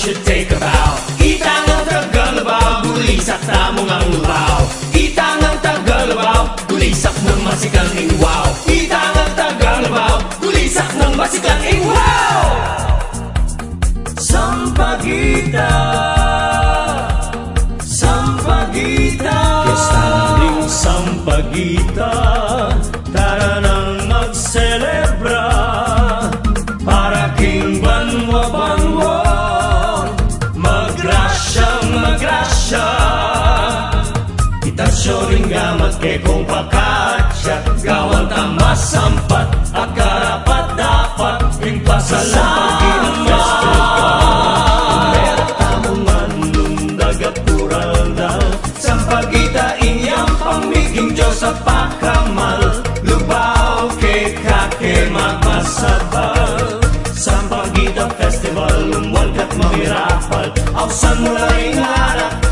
should take a bow. Itang ang Tagalabaw, gulisak tamong ang lupaw. Itang ang Tagalabaw, gulisak ng masikang ingwaw. Itang ang Tagalabaw, gulisak ng masikang ingwaw. Sampaguita, Sampaguita, Fiestaling Sampaguita, tara nang magselebra. Para king banwa-banwa, magrasyang magrasya. Itasyo ring gamat ke kong pakatya, gawan tamas sampat, akarapat dapat, ring pasalamat. Sampaguita inyang pamiging Diyos at pakamal, lubaw ke kake magmasabal. Sampaguita Festival, lumwalkat mamirapal, awsan mo lang ingarap.